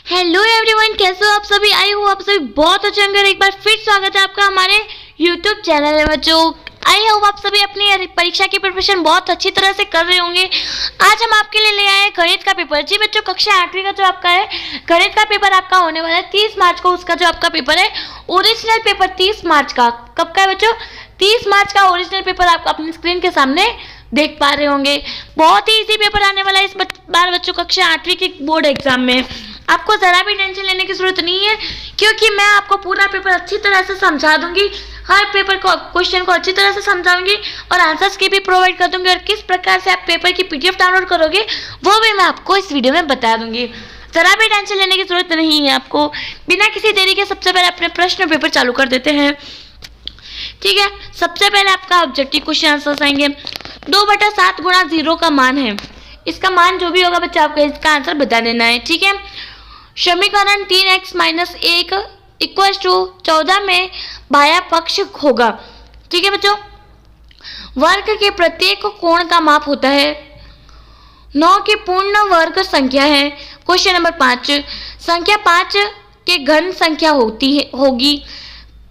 Hello everyone, कैसे हो आप सभी। आई हो आप सभी बहुत अच्छे होंगे। एक बार फिर स्वागत है आपका हमारे यूट्यूब चैनल में बच्चों। आई होप आप सभी अपनी परीक्षा की प्रिपरेशन बहुत अच्छी तरह से कर रहे होंगे। आज हम आपके लिए ले आए हैं गणित का पेपर। जी बच्चों, कक्षा 8वीं का जो आपका है गणित का पेपर आपका होने वाला है 30 मार्च को। उसका जो आपका पेपर है ओरिजिनल पेपर 30 मार्च का। कब का है बच्चों? 30 मार्च का ओरिजिनल पेपर आप अपनी स्क्रीन के सामने देख पा रहे होंगे। बहुत ही इजी पेपर आने वाला है इस बार बच्चों कक्षा 8वीं के बोर्ड एग्जाम में। आपको ज़रा भी टेंशन लेने की ज़रूरत नहीं है, क्योंकि मैं आपको पूरा पेपर अच्छी तरह से समझा दूंगी। हर पेपर को क्वेश्चन को अच्छी तरह से समझाऊंगी और आंसर्स की भी प्रोवाइड कर दूंगी। और किस प्रकार से आप पेपर की PDF डाउनलोड करोगे वो भी मैं आपको इस वीडियो में बता दूंगी। ज़रा भी टेंशन लेने की ज़रूरत नहीं है आपको। बिना किसी देरी के सबसे पहले अपने प्रश्न पेपर चालू कर देते हैं। ठीक है, सबसे पहले आपका ऑब्जेक्टिव क्वेश्चन आंसर आएंगे। 2/7 गुणा 0 का मान है। इसका मान जो भी होगा बच्चा आपको इसका आंसर बता देना है। ठीक है, समीकरण 3x - 1 = 14 में बाह्य पक्ष होगा। ठीक है बच्चों, वर्ग के प्रत्येक कोण का माप होता है 9 की पूर्ण वर्ग संख्या है। क्वेश्चन नंबर 5, संख्या 5 के घन संख्या होगी।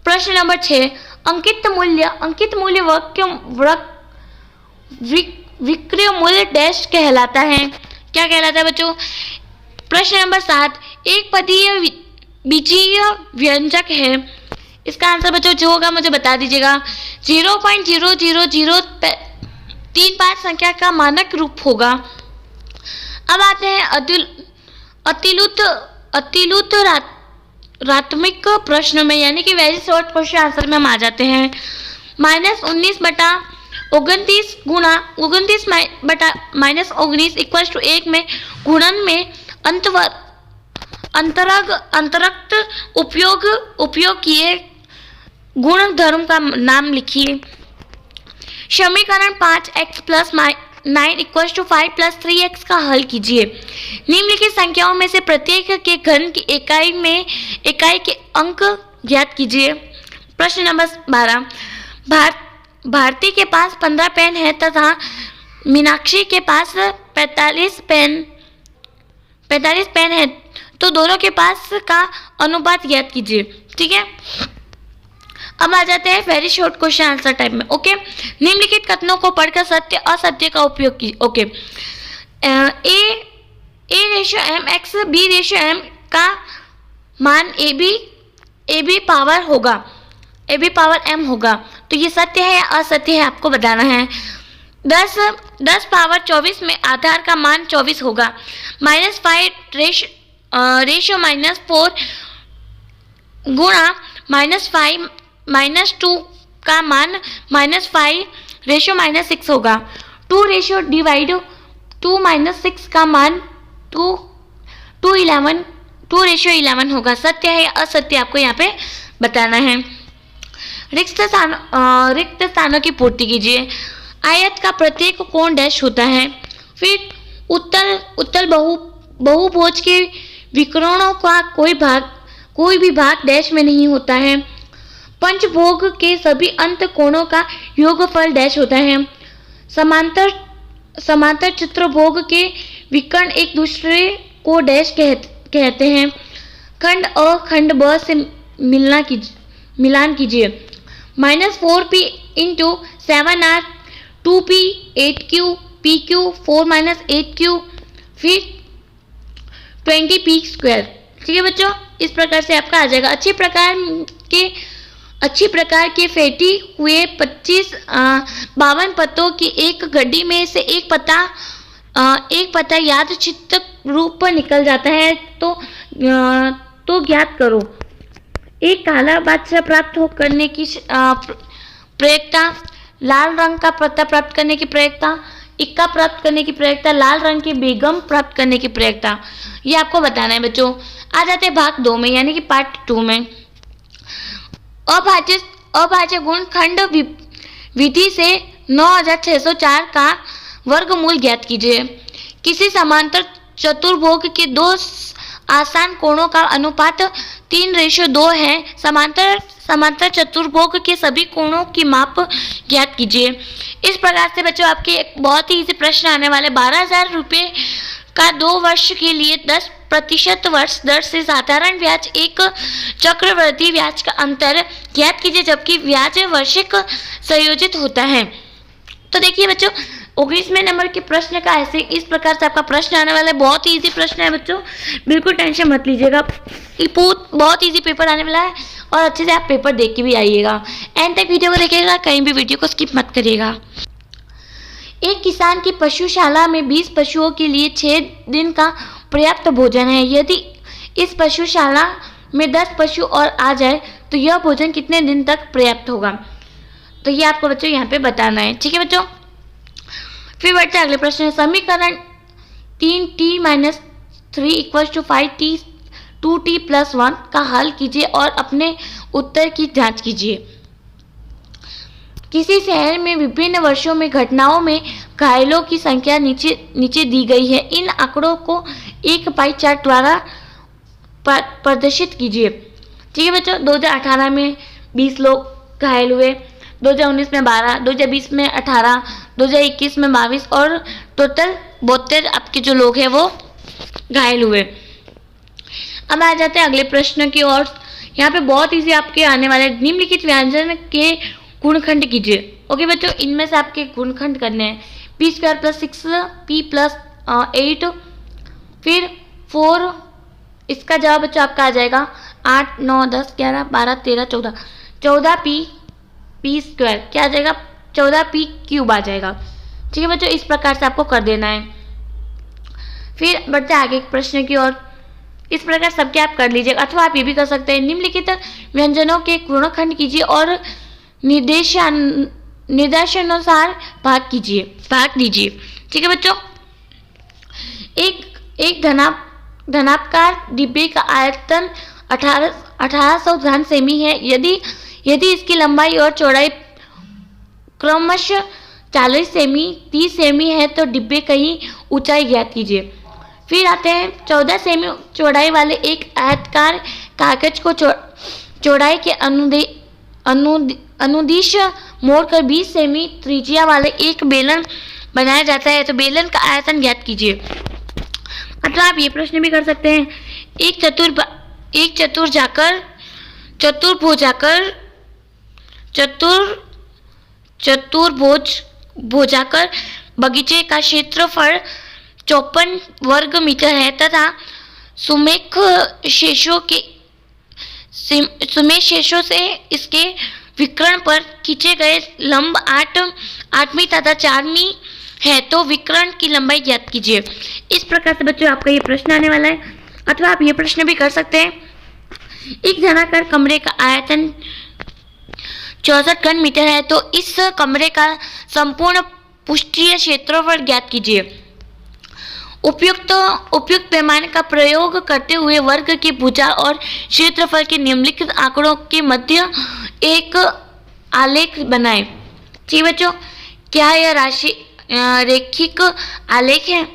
प्रश्न नंबर 6, अंकित मूल्य विक्रय मूल्य डैश कहलाता है। क्या कहलाता है बच्चों? प्रश्न नंबर 7, एक पदीय बीजीय व्यंजक है। इसका आंसर बच्चों जो होगा मुझे बता दीजिएगा। 0.00035 संख्या का मानक रूप होगा। अब आते हैं अतिलुत्तरात्मक प्रश्न में, यानी कि वेरी शॉर्ट क्वेश्चन आंसर में हम आ जाते हैं। -19/29 गुणा 29/-19 = 1 में गुणन में अंतरक्त उपयोग किए गुणधर्म का नाम लिखिए। समीकरण 5x + 9 = 5 + 3x का हल कीजिए। निम्नलिखित संख्याओं में से प्रत्येक के घन की इकाई के अंक ज्ञात कीजिए। प्रश्न नंबर 12, भारती के पास 15 पेन है तथा मीनाक्षी के पास 45 पेन है, तो दोनों के पास का अनुपात ज्ञात कीजिए। ठीक है, अब आ जाते हैं very short question answer type में। ओके, निम्नलिखित कथनों को पढ़कर सत्य असत्य का उपयोग कीजिए। ओके, A/M x B/M का मान AB पावर होगा, AB पावर M होगा, तो ये सत्य है या असत्य है आपको बताना है। 10 पावर 24 में आधार का मान 24 होगा। -5 रेशो -4 गुणा -5 -2 का मान -5 रेशो -6 होगा। 2 रेशो डिवाइड 2 - 6 का मान 2 रेशो 11 होगा। सत्य है या असत्य आपको यहाँ पे बताना है। रिक्त स्थानों की पूर्ति कीजिए। आयत का प्रत्येक कोण डैश होता है। फिर उत्तल बहुभुज के विकर्णों का कोई भी भाग डैश में नहीं होता है। पंचभुज के सभी अंत कोणों का योगफल डैश होता है। समांतर चतुर्भुज के विकर्ण एक दूसरे को डैश कहते हैं। खंड अ खंड ब से मिलान कीजिए। -4p × 7r 2p 8q pq 4 - 8q फिर 20p²। ठीक है बच्चों, इस प्रकार से आपका आ जाएगा। अच्छी प्रकार के फेटी हुए 52 पत्तों की एक गड्डी में से एक पत्ता यादृच्छिक रूप पर निकल जाता है, तो ज्ञात करो। एक काला बादशाह प्राप्त करने की प्रयोक्ता, लाल रंग का पत्ता प्राप्त करने की प्रयोक्ता, इक्का प्राप्त करने की प्रयोक्ता, लाल रंग की बेगम प्राप्त करने की प्रयोक्ता, ये आपको बताना है बच्चों। आ जाते हैं भाग 2 में, यानी कि पार्ट 2 में। अभाज्य गुणनखंड विधि से 9604 का वर्गमूल ज्ञात कीजिए। किसी समांतर चतुर्भुज के 2 आसान कोणों का अनुपात 3:2 है। समांतर चतुर्भुज के सभी कोणों की माप ज्ञात कीजिए। इस प्रकार से बच्चों आपके एक बहुत ही इजी प्रश्न आने वाले। 12,000 रुपये का 2 वर्ष के लिए 10% वर्ष दर से साधारण ब्याज एक चक्रवृद्धि ब्याज का अंतर ज्ञात कीजिए जबकि ब्याज वार्षिक संयोजित होता है। तो देखिए बच्चों 19वें नंबर के प्रश्न का ऐसे इस प्रकार से आपका प्रश्न आने वाला है। बहुत ही इजी प्रश्न है बच्चों, बिल्कुल टेंशन मत लीजिएगा, बहुत इजी पेपर आने वाला है और अच्छे से आप पेपर देख के भी आइएगा। एंड तक वीडियो को देखिएगा, कहीं भी वीडियो को स्किप मत करिएगा। एक किसान की पशुशाला में 20 पशुओं के लिए 6 दिन का पर्याप्त भोजन है। यदि इस पशुशाला में 10 पशु और आ जाए तो यह भोजन कितने दिन तक पर्याप्त होगा? तो ये आपको बच्चों यहाँ पे बताना है। ठीक है बच्चों, फिर बढ़ते हैं अगले प्रश्न है। समीकरण 3t-3 = 5t 2t+1 का हल कीजिए और अपने उत्तर की जांच कीजिए। किसी शहर में विभिन्न वर्षों में घटनाओं में घायलों की संख्या नीचे दी गई है। इन आंकड़ों को एक पाई चार्ट द्वारा प्रदर्शित कीजिए। ठीक है बच्चों, 2018 में 20 लोग घायल हुए, 2019 में 12, 2020 में 18, 2021 में 22 और टोटल 72 आपके जो लोग हैं वो घायल हुए। अब आ जाते हैं अगले प्रश्न की ओर। यहाँ पे बहुत इजी आपके आने वाले निम्नलिखित व्यंजन के गुणखंड कीजिए। ओके बच्चों, इनमें से आपके गुणखंड करने हैं। p² + 6p + 8 फिर 4, इसका जवाब बच्चों आपका आ जाएगा 8, 9, 10, 11, 12, 13, 14, 14p² क्या आ जाएगा? 14p³ आ जाएगा। ठीक है बच्चों, इस प्रकार से आपको कर देना है। फिर बढ़ते आगे एक प्रश्न की ओर। इस प्रकार सबके आप कर लीजिएगा, अथवा आप ये भी कर सकते हैं। निम्नलिखित व्यंजनों के गुणखंड कीजिए और निर्देशानुसार भाग दीजिए। ठीक है बच्चों, एक धनाकार डिब्बे का आयतन 1800 घन सेमी है। यदि इसकी लंबाई और चौड़ाई क्रमशः 40 सेमी 30 सेमी है तो डिब्बे की ऊंचाई ज्ञात कीजिए। फिर आते हैं 14 सेमी चौड़ाई वाले एक आयताकार कागज को चौड़ाई के अनुदिश मोड़कर 20 सेमी त्रिज्या वाले एक बेलन बनाया जाता है, तो बेलन का आयतन ज्ञात कीजिए। मतलब आप ये प्रश्न भी कर सकते हैं। एक चतुर्भुजाकार बगीचे का क्षेत्रफल 54 वर्ग मीटर है तथा सुमेख शेषों से इसके विकर्ण पर खींचे गए लंब 8वीं तथा 4वीं है, तो विकर्ण की लंबाई ज्ञात कीजिए। इस प्रकार से बच्चों आपका ये प्रश्न आने वाला है, अथवा आप ये प्रश्न भी कर सकते हैं। एक धनाकार कमरे का आयतन 64 घन मीटर है, तो इस कमरे का संपूर्ण पृष्ठीय क्षेत्रफल ज्ञात कीजिए। उपयुक्त पैमाने का प्रयोग करते हुए वर्ग की भुजा और क्षेत्रफल के निम्नलिखित आंकड़ों के मध्य एक आलेख बनाएं। ठीक बच्चों, क्या यह राशि रेखिक आलेख है?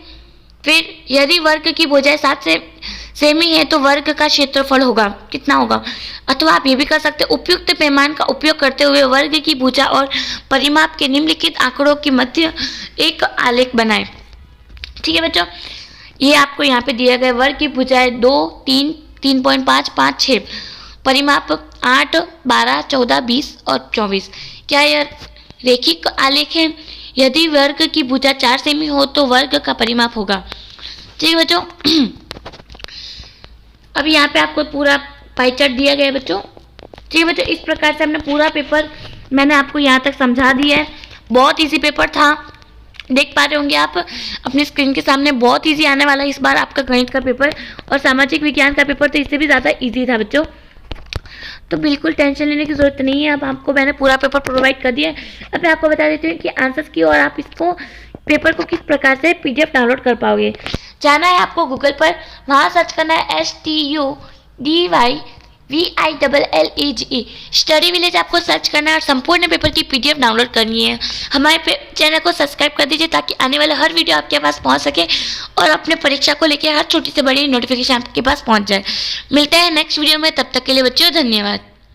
फिर यदि वर्ग की भुजा 7 सेमी है तो वर्ग का क्षेत्रफल होगा कितना होगा? अथवा आप ये भी कर सकते हैं, उपयुक्त पैमाने का उपयोग करते हुए वर्ग की भुजा और परिमाप के निम्नलिखित आंकड़ों के मध्य एक आलेख बनाएं। ठीक है बच्चों, ये आपको यहाँ पे दिया गया वर्ग की भुजाएं 2, 3, 3.5, 5, 6, परिमाप 8, 12, 14, 20 और 24। क्या यह रेखिक आलेख है? यदि वर्ग की भुजा 4 सेमी हो तो वर्ग का परिमाप होगा। ठीक है बच्चों, अब यहाँ पे आपको पूरा पाई चार्ट दिया गया है बच्चों। ठीक है बच्चों, इस प्रकार से हमने पूरा पेपर मैंने आपको यहाँ तक समझा दिया है। बहुत इजी पेपर था, देख पा रहे होंगे आप अपनी स्क्रीन के सामने। बहुत इजी आने वाला है इस बार आपका गणित का पेपर, और सामाजिक विज्ञान का पेपर तो इससे भी ज़्यादा इजी था बच्चों। तो बिल्कुल टेंशन लेने की ज़रूरत नहीं है। अब आपको मैंने पूरा पेपर प्रोवाइड कर दिया है। अब मैं आपको बता देती हूँ कि आंसर्स की और आप इसको पेपर को किस प्रकार से PDF डाउनलोड कर पाओगे। जाना है आपको गूगल पर, वहाँ सर्च करना है STUDYVILLAGE स्टडी विलेज आपको सर्च करना है और संपूर्ण पेपर की PDF डाउनलोड करनी है। हमारे चैनल को सब्सक्राइब कर दीजिए ताकि आने वाला हर वीडियो आपके पास पहुंच सके और अपने परीक्षा को लेकर हर छोटी से बड़ी नोटिफिकेशन आपके पास पहुंच जाए। मिलते हैं नेक्स्ट वीडियो में, तब तक के लिए बच्चों धन्यवाद।